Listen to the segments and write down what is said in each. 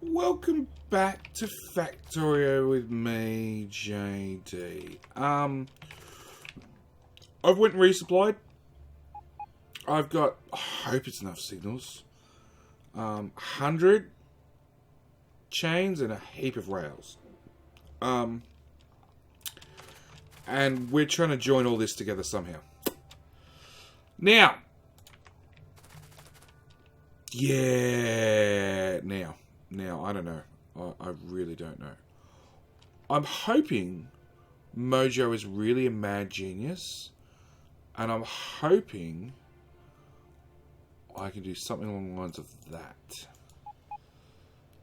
Welcome back to Factorio with me, JD. I've went and resupplied. I've got, I hope it's enough signals. 100 chains and a heap of rails. And we're trying to join all this together somehow. Now, Now, I don't know. I really don't know. I'm hoping Mojo is really a mad genius. And I'm hoping I can do something along the lines of that.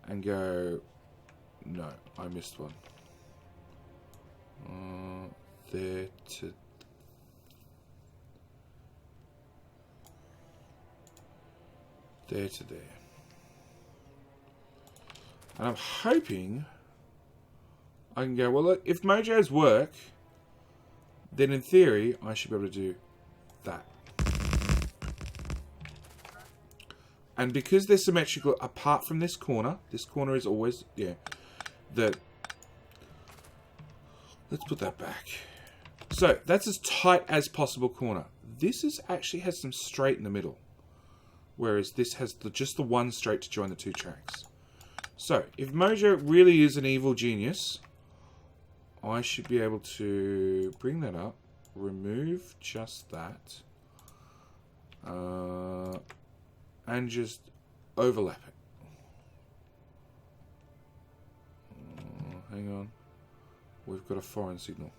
And go, no, I missed one. There to there. And I'm hoping I can go, well, look, if Mojos work, then in theory, I should be able to do that. And because they're symmetrical, apart from this corner is always, let's put that back. So, that's as tight as possible corner. This actually has some straight in the middle. Whereas this has just the one straight to join the two tracks. So, if Mojo really is an evil genius, I should be able to bring that up, remove just that, and just overlap it. Hang on. We've got a foreign signal.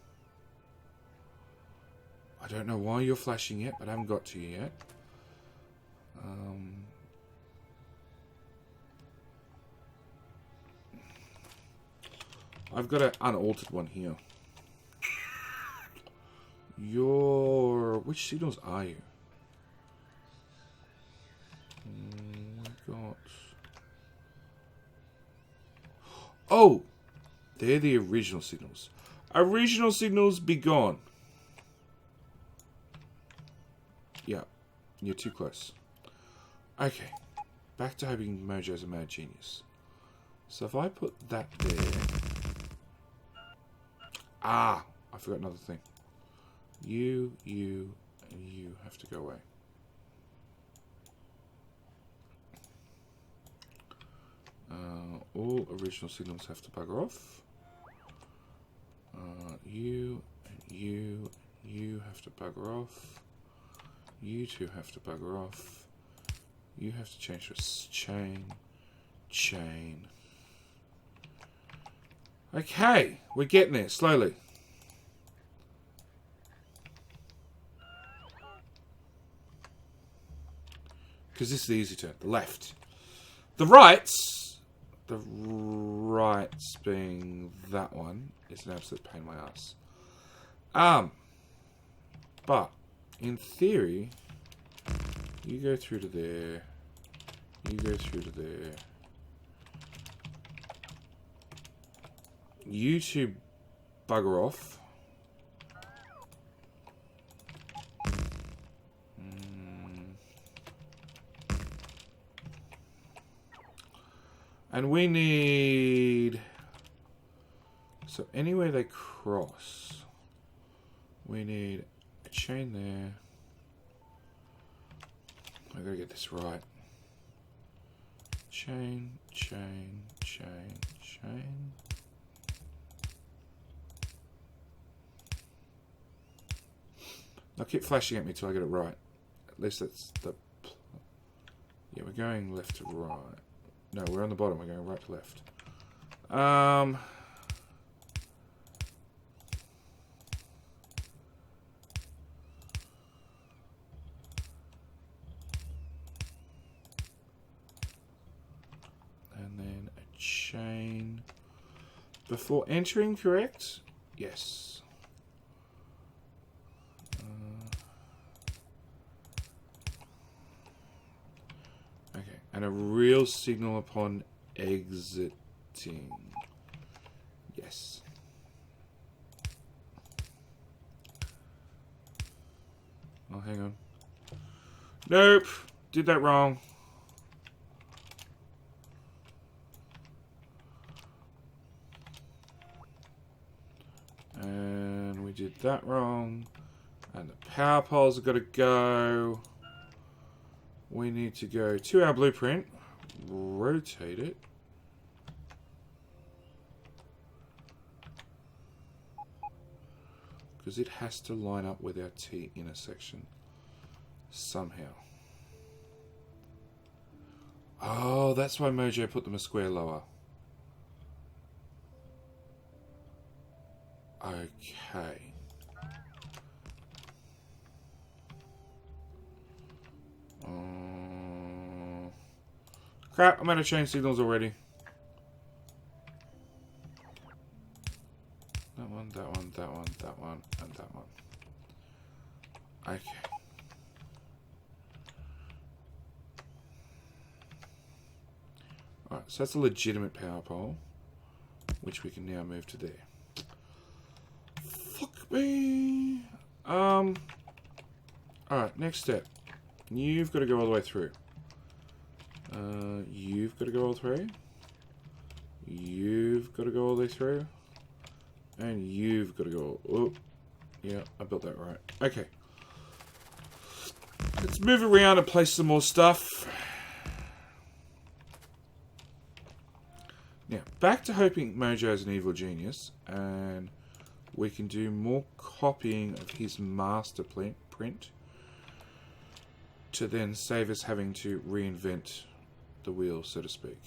I don't know why you're flashing yet, but I haven't got to you yet. I've got an unaltered one here. Which signals are you? We've got... Oh! They're the original signals. Original signals, be gone. Yeah, you're too close. Okay, back to hoping Mojo's a mad genius. So if I put that there... I forgot another thing. You, and you have to go away. All original signals have to bugger off. You, and you have to bugger off. You two have to bugger off. You have to change to a chain. Okay, we're getting there, slowly. Because this is the easy turn, the left. The rights being that one, is an absolute pain in my ass. But, in theory, you go through to there, you go through to there. You two bugger off. And we need... So anywhere they cross, we need a chain there. I gotta get this right. Chain. Now keep flashing at me till I get it right. At least that's the... Yeah, we're going left to right. No, we're on the bottom. We're going right to left. And then a chain. Before entering, correct? Yes. And a real signal upon exiting. Yes. Oh, hang on. Nope. Did that wrong. did that wrong. And the power poles have got to go. We need to go to our blueprint. Rotate it. Because it has to line up with our T intersection. Somehow. Oh, that's why Mojo put them a square lower. Okay. Crap, I'm out of chain signals already. That one, that one, that one, that one, and that one. Okay. Alright, so that's a legitimate power pole, which we can now move to there. Fuck me. Alright, next step. You've got to go all the way through. You've got to go all the way through. You've got to go all the way through. And you've got to go... Oh, yeah, I built that right. Okay. Let's move around and place some more stuff. Now, back to hoping Mojo is an evil genius. And we can do more copying of his master print. To then save us having to reinvent the wheel, so to speak.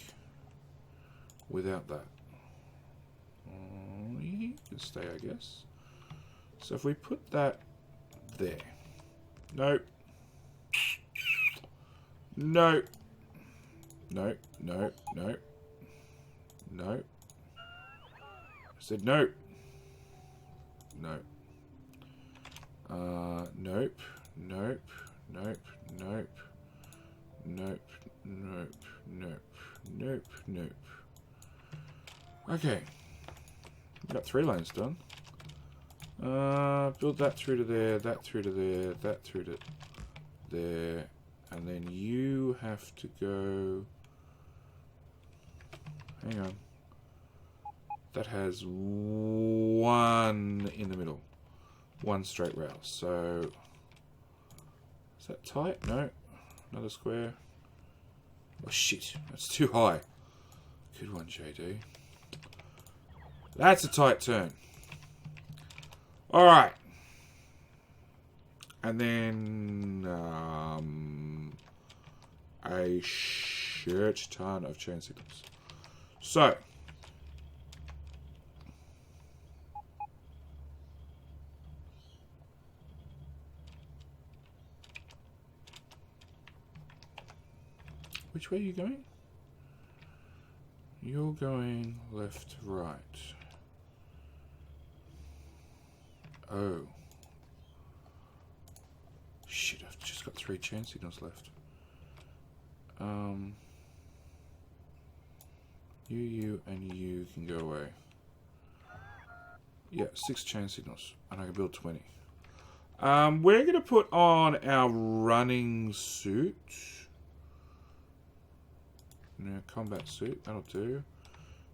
Without that. You can stay, I guess. So if we put that there. Nope. Nope. Nope. Nope. Nope. Nope. I said nope. Nope. Nope. Nope. Nope. Nope. Nope. Nope. Nope. Nope. Nope. Okay. We got 3 lanes done. Build that through to there, that through to there, that through to there. And then you have to go... Hang on. That has 1 in the middle. 1 straight rail. So... Is that tight? No. Another square. Oh shit, that's too high. Good one, JD. That's a tight turn. Alright. And then a shit ton of chain signals. So which way are you going? You're going left, right. Oh. Shit, I've just got 3 chain signals left. You, and you can go away. Yeah, 6 chain signals. And I can build 20. We're going to put on our running suit. No, combat suit. That'll do.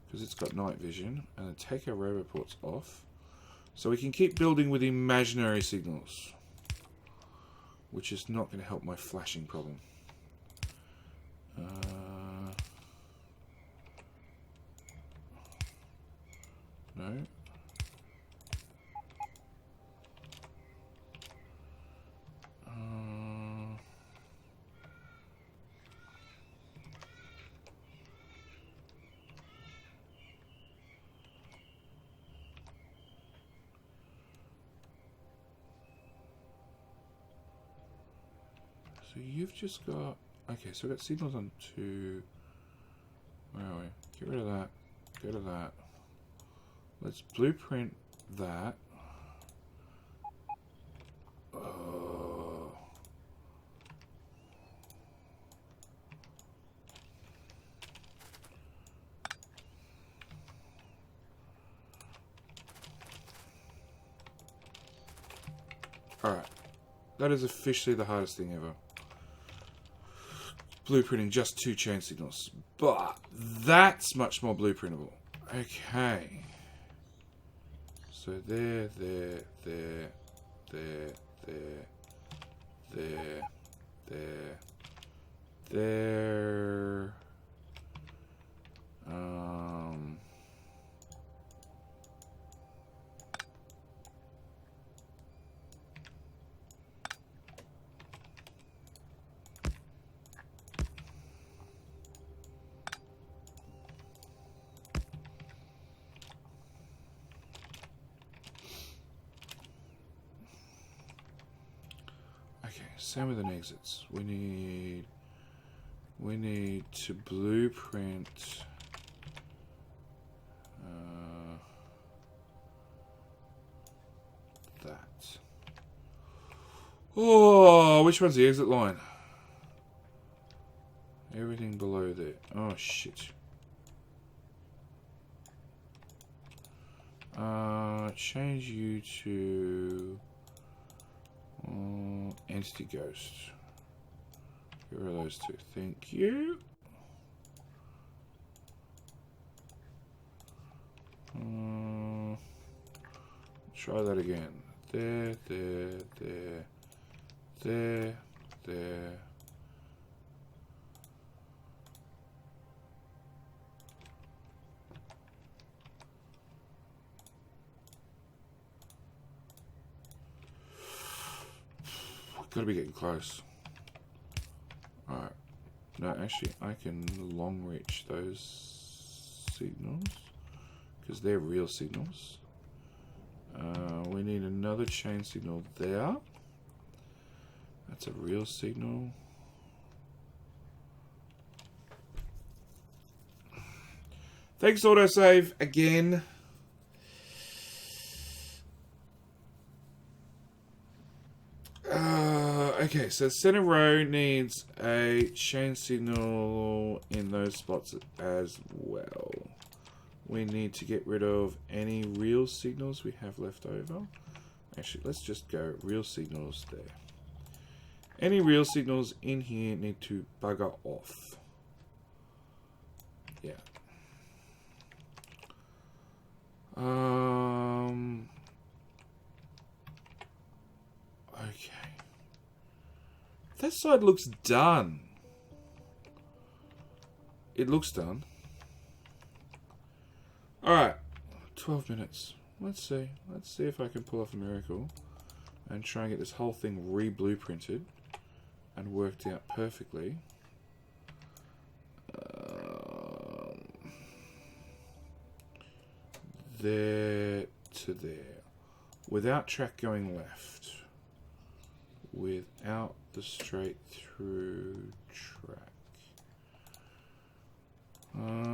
Because it's got night vision. And then take our roboports off. So we can keep building with imaginary signals. Which is not going to help my flashing problem. No. So you've just got... Okay, so I've got signals on 2. Where are we? Get rid of that. Go to that. Let's blueprint that. Alright. That is officially the hardest thing ever. Blueprinting just 2 chain signals. But that's much more blueprintable. Okay. So there, there, there, there, there, there, there, there. Okay, same with the exits. We need to blueprint that. Oh, which one's the exit line? Everything below there. Oh shit. Change you to Entity Ghost. Get rid of those two. Thank you. Try that again. There, there, there, there, there. Gotta be getting close. Alright. No, actually, I can long reach those signals because they're real signals. We need another chain signal there. That's a real signal. Thanks, autosave, again. Okay, so center row needs a chain signal in those spots as well. We need to get rid of any real signals we have left over. Actually, let's just go real signals there. Any real signals in here need to bugger off. Yeah. Okay. That side looks done. It looks done. Alright. 12 minutes. Let's see. Let's see if I can pull off a miracle and try and get this whole thing re-blueprinted and worked out perfectly. There to there. Without track going left. Without the straight through track. Oh,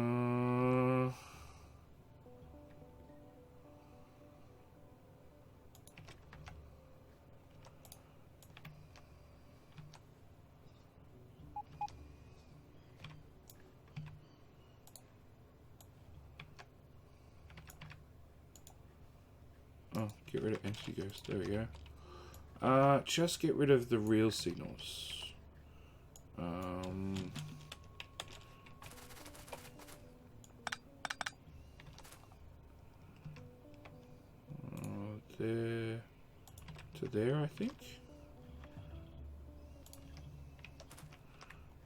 get rid of Entity Ghost. There we go. Just get rid of the real signals. There to there, I think.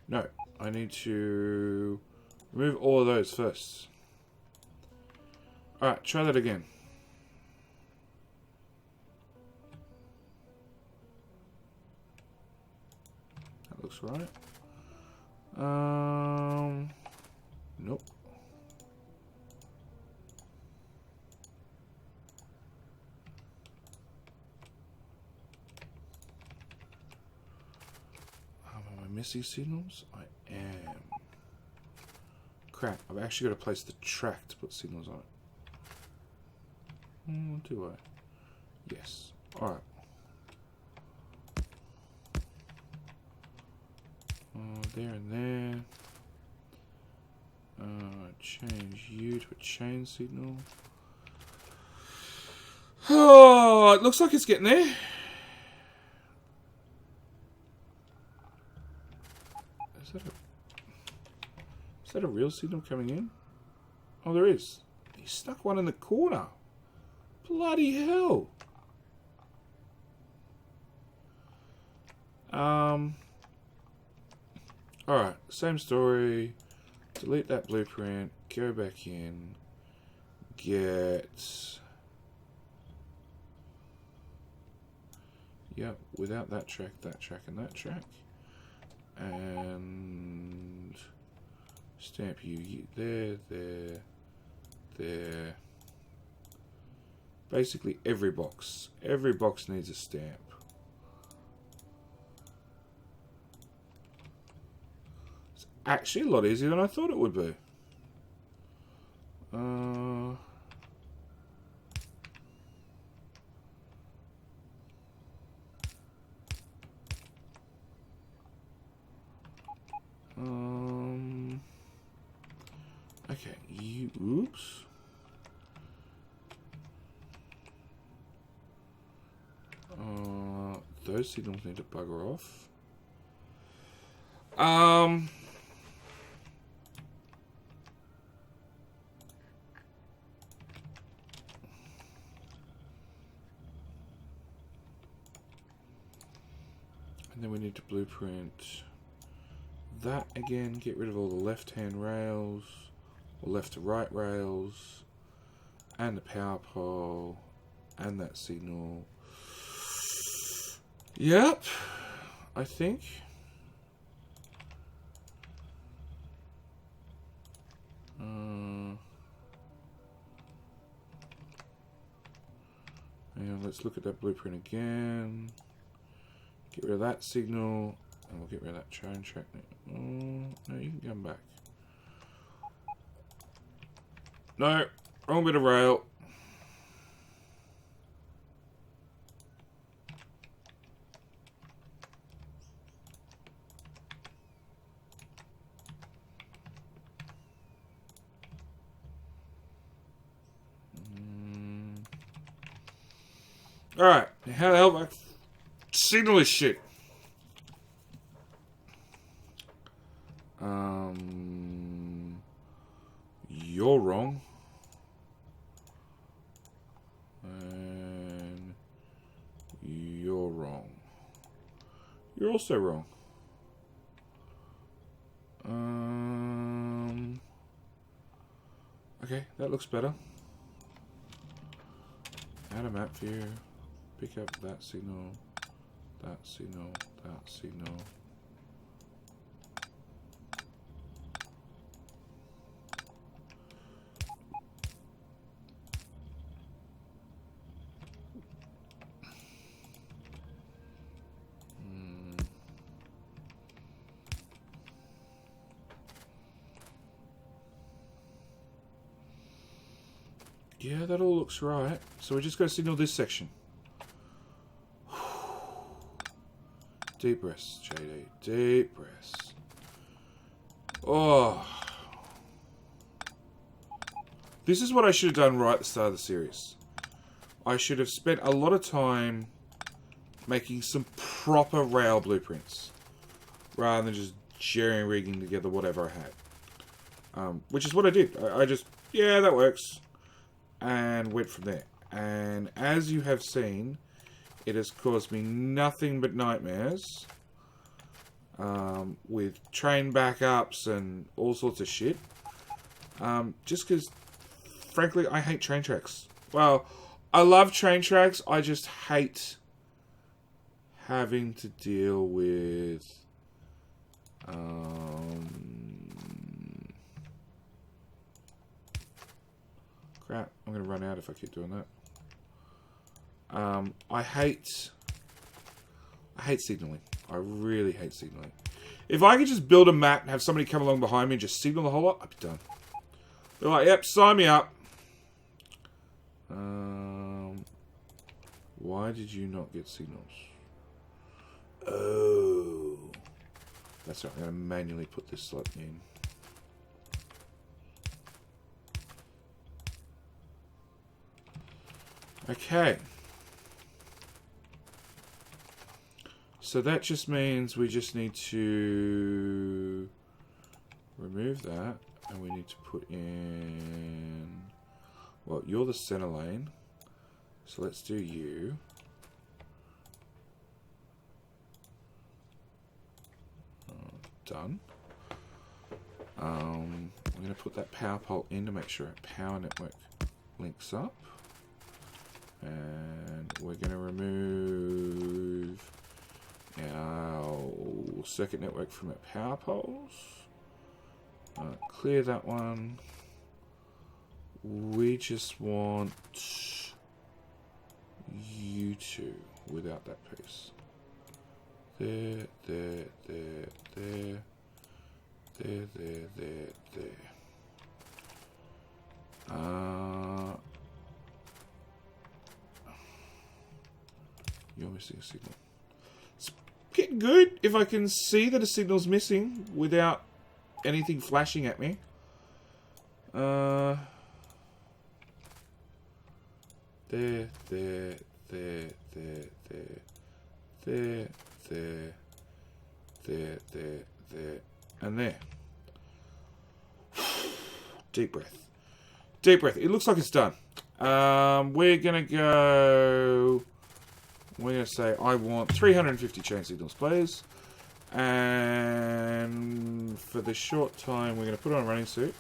No, I need to remove all of those first. Alright, try that again. That looks right. Nope. Am I missing signals? I am. Crap, I've actually got to place the track to put signals on it. Do I? Yes. Alright. There and there. Change you to a chain signal. Oh, it looks like it's getting there. Is that a real signal coming in? Oh, there is. He stuck one in the corner. Bloody hell. Alright, same story. Delete that blueprint. Go back in. Get... Yep, without that track, and that track. And... Stamp you there, there, there. Basically every box. Every box needs a stamp. It's actually a lot easier than I thought it would be. Okay, you, oops. Those signals need to bugger off. And then we need to blueprint that again, get rid of all the left-hand rails, or left to right rails, and the power pole, and that signal. Yep, I think. And let's look at that blueprint again. Get rid of that signal, and we'll get rid of that train track now. No, you can come back. No, wrong bit of rail. Alright, how the hell do I signal this shit? You're wrong. And you're wrong. You're also wrong. Okay, that looks better. Add a map view. Pick up that signal, that signal, that signal. Yeah, that all looks right. So we just got to signal this section. Deep breaths, JD. Deep breaths. Oh. This is what I should have done right at the start of the series. I should have spent a lot of time making some proper rail blueprints. Rather than just jerry-rigging together whatever I had. Which is what I did. I just, yeah, that works. And went from there. And as you have seen, it has caused me nothing but nightmares. With train backups and all sorts of shit. Just because, frankly, I hate train tracks. Well, I love train tracks. I just hate having to deal with... crap, I'm going to run out if I keep doing that. I hate signaling. I really hate signaling. If I could just build a map and have somebody come along behind me and just signal the whole lot, I'd be done. They're like, yep, sign me up. Why did you not get signals? Oh. That's right, I'm going to manually put this slot in. Okay. So that just means we just need to remove that, and we need to put in, well, you're the center lane, So let's do you. Done. We're going to put that power pole in to make sure our power network links up. And we're going to remove our circuit network from our power poles. Clear that one. We just want you two without that piece. There. You're missing a signal. It's getting good if I can see that a signal's missing without anything flashing at me. There. And there. Deep breath. Deep breath. It looks like it's done. We're going to go... We're going to say, I want 350 chain signals, please. And for the short time, we're going to put on a running suit.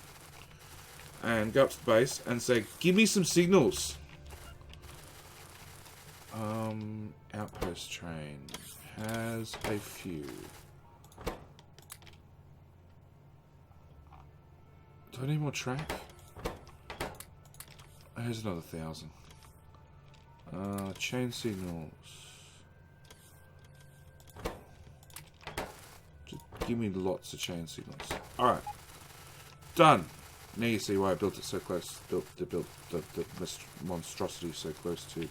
And go up to the base and say, give me some signals. Outpost train has a few. Do I need more track? Here's another 1,000. Chain signals. Just give me lots of chain signals. Alright. Done. Now you see why I built it so close. Built the monstrosity so close to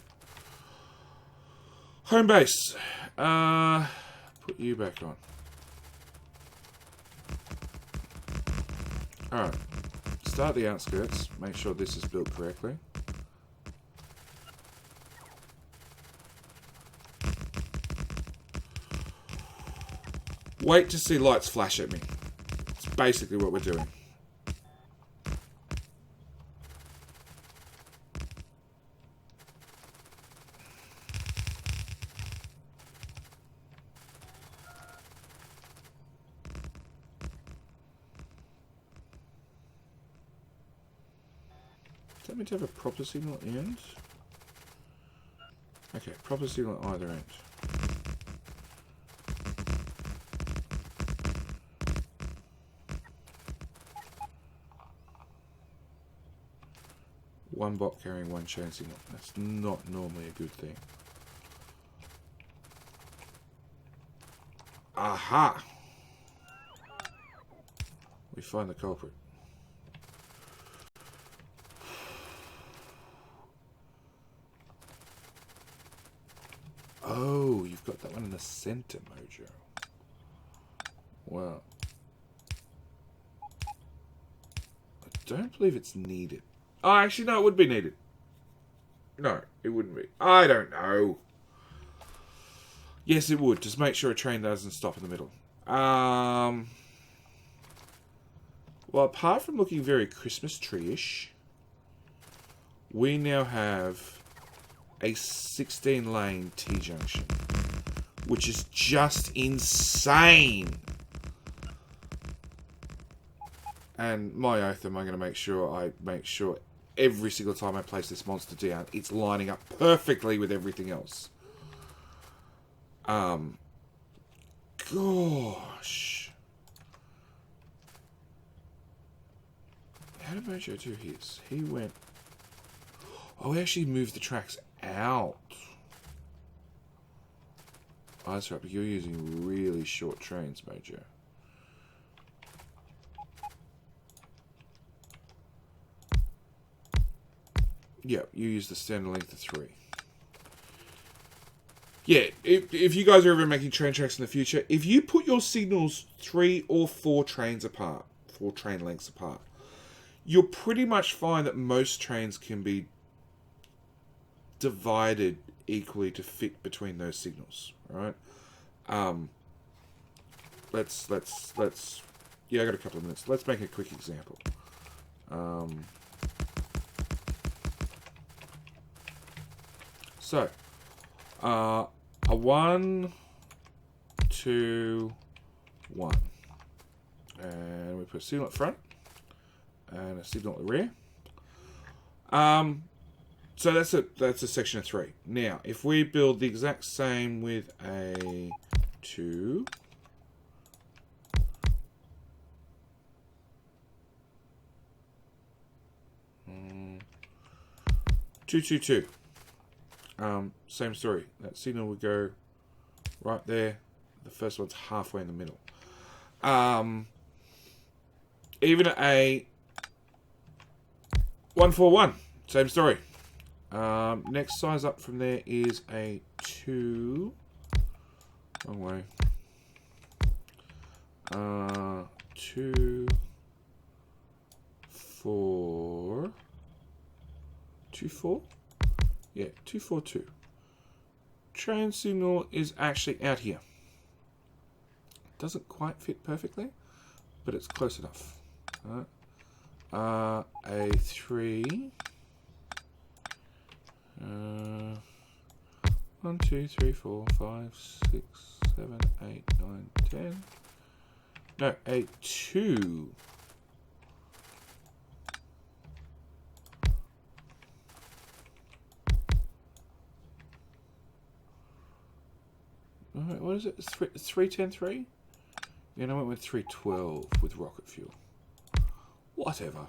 home base. Put you back on. Alright. Start the outskirts. Make sure this is built correctly. Wait to see lights flash at me. It's basically what we're doing. Does that mean to have a proper signal at the end? Okay, proper signal at either end. One bot carrying one chain signal. That's not normally a good thing. Aha! We find the culprit. Oh, you've got that one in the center, Mojo. Well, I don't believe it's needed. Oh, actually, no, it would be needed. No, it wouldn't be. I don't know. Yes, it would. Just make sure a train doesn't stop in the middle. Well, apart from looking very Christmas tree-ish, we now have a 16-lane T-Junction, which is just insane. And my oath, am I going to make sure every single time I place this monster down, it's lining up perfectly with everything else. Gosh. How did Mojo do his? He went... Oh, he actually moved the tracks out. Oh, that's right, but you're using really short trains, Mojo. Yeah, you use the standard length of 3. Yeah, if you guys are ever making train tracks in the future, if you put your signals 3 or 4 trains apart, 4 train lengths apart, you'll pretty much find that most trains can be divided equally to fit between those signals, right? Let's yeah, I got a couple of minutes. Let's make a quick example. So, a 1, 2, 1. And we put a signal at front and a signal at the rear. So that's a section of 3. Now, if we build the exact same with a 2, two, two, two. Same story. That signal would go right there. The first one's halfway in the middle. Even a 141. Same story. Next size up from there is a 2. Wrong way. 2, 4. 2, 4? Yeah, 2, 4, 2. Train signal is actually out here. Doesn't quite fit perfectly, but it's close enough. A 3. 1, 2, 3, 4, 5, 6, 7, 8, 9, 10. No, a 2. What is it? 310-3? Yeah, I went with 312 with rocket fuel. Whatever.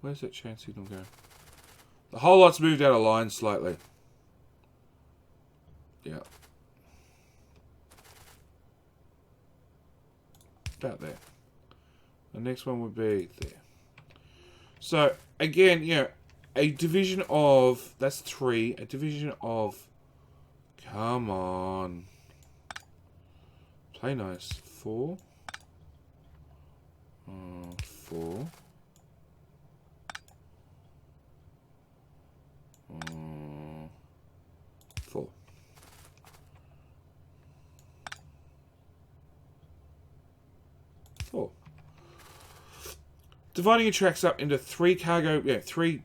Where's that chain signal go? The whole lot's moved out of line slightly. Yeah. About there. The next one would be there. So, again, you know, a division of... That's 3. A division of... Come on. Play nice. 4. 4. 4. Dividing your tracks up into 3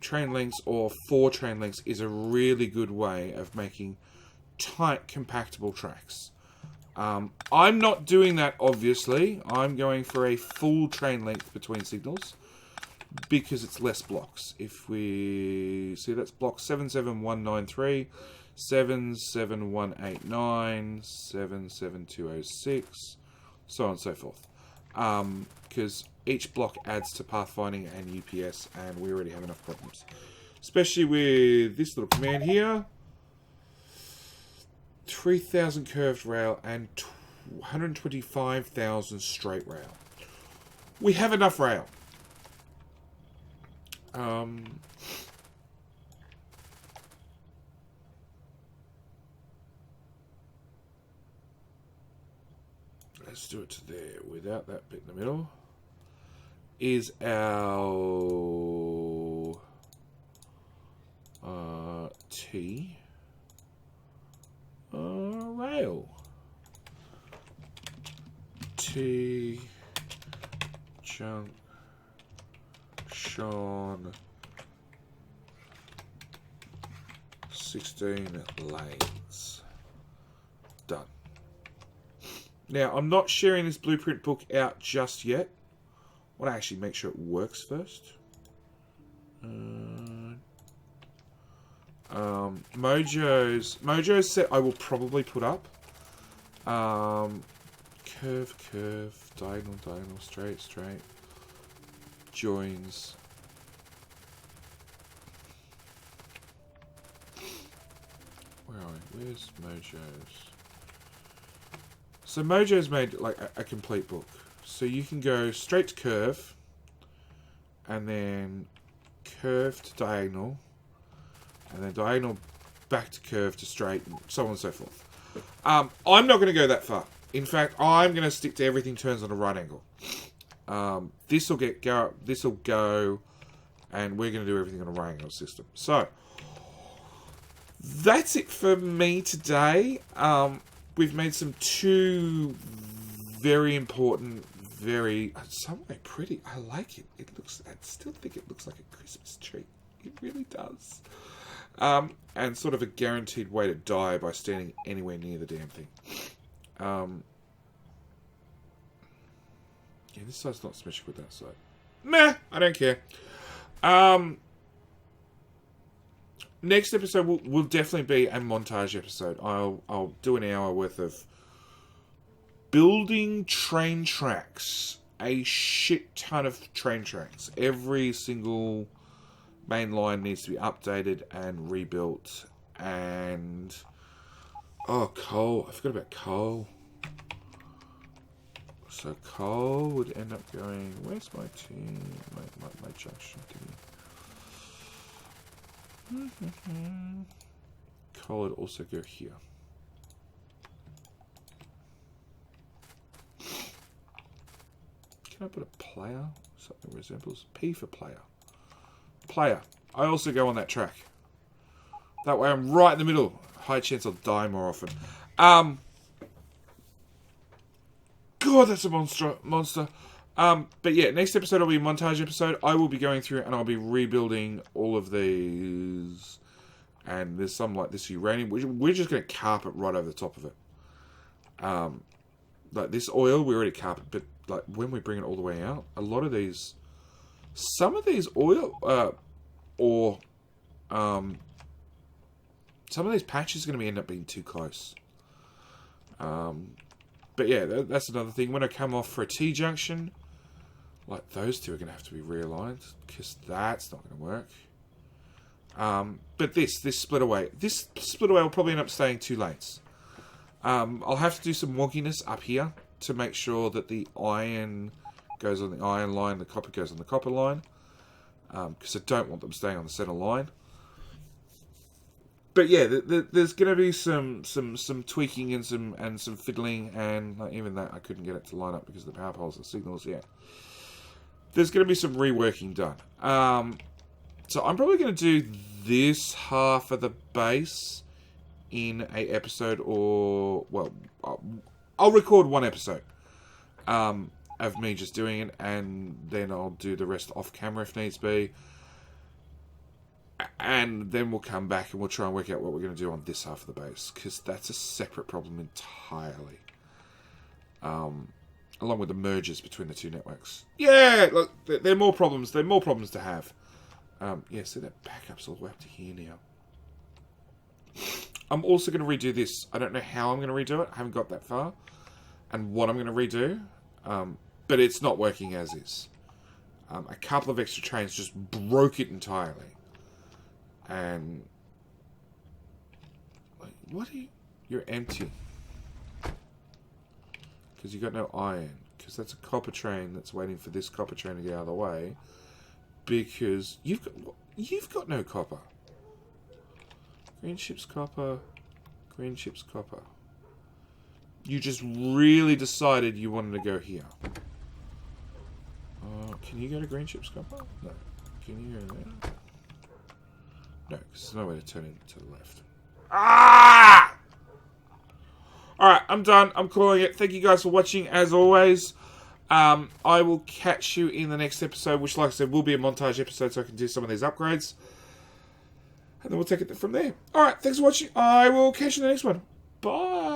train lengths or 4 train lengths is a really good way of making tight, compactable tracks. I'm not doing that, obviously. I'm going for a full train length between signals because it's less blocks. If we see, that's block 77193, 77189, 77206, so on and so forth. Because each block adds to pathfinding and UPS, and we already have enough problems. Especially with this little command here. 3,000 curved rail and 125,000 straight rail. We have enough rail. Let's do it to there without that bit in the middle. Is our T rail. T-Junction 16 lanes. Done. Now, I'm not sharing this blueprint book out just yet. I want to actually make sure it works first. Mojo's set I will probably put up. Curve, diagonal, straight, joins. Where are we? Where's Mojo's? So Mojo's made like a complete book. So you can go straight to curve, and then curve to diagonal, and then diagonal back to curve to straight, and so on and so forth. I'm not going to go that far. In fact, I'm going to stick to everything turns on a right angle. This will go, and we're going to do everything on a right angle system. So that's it for me today. We've made some 2 very important, some way pretty. I like it. I still think it looks like a Christmas tree. It really does. And sort of a guaranteed way to die by standing anywhere near the damn thing. Yeah, this side's not symmetrical with that side. Meh, I don't care. Next episode will definitely be a montage episode. I'll do an hour worth of building train tracks. A shit ton of train tracks. Every single main line needs to be updated and rebuilt. And coal. I forgot about coal. So coal would end up going. Where's my team? My junction team. Coal would also go here. Can I put a player? Something resembles P for player. Player. I also go on that track. That way I'm right in the middle. High chance I'll die more often. God, that's a monster. But yeah, next episode will be a montage episode. I will be going through and I'll be rebuilding all of these. And there's some like this uranium. We're just going to carpet right over the top of it. Like this oil, we already carpet. But like when we bring it all the way out, a lot of these... Some of these oil... some of these patches are going to end up being too close. But yeah, that's another thing. When I come off for a T-Junction, like those two are going to have to be realigned, because that's not going to work. But this split away will probably end up staying 2 lanes. I'll have to do some wonkiness up here to make sure that the iron goes on the iron line, the copper goes on the copper line, because I don't want them staying on the center line. But yeah, there's going to be some tweaking and some fiddling, and like even that I couldn't get it to line up because of the power poles and signals yet. There's going to be some reworking done. So I'm probably going to do this half of the base in a episode, or well, I'll record 1 episode of me just doing it, and then I'll do the rest off camera if needs be. And then we'll come back and we'll try and work out what we're going to do on this half of the base, because that's a separate problem entirely. Along with the mergers between the 2 networks. Yeah, look, there are more problems. There are more problems to have. Yeah, see that backup's all the way up to here now. I'm also going to redo this. I don't know how I'm going to redo it. I haven't got that far. And what I'm going to redo. But it's not working as is. A couple of extra trains just broke it entirely. And like, what are you? You're empty because you got no iron. Because that's a copper train that's waiting for this copper train to get out of the way. Because you've got no copper. Green ship's copper. Green ship's copper. You just really decided you wanted to go here. Can you go to green ship's copper? No. Can you go there? No, because there's no way to turn it to the left. Ah! Alright, I'm done. I'm calling it. Thank you guys for watching, as always. I will catch you in the next episode, which, like I said, will be a montage episode, so I can do some of these upgrades. And then we'll take it from there. Alright, thanks for watching. I will catch you in the next one. Bye!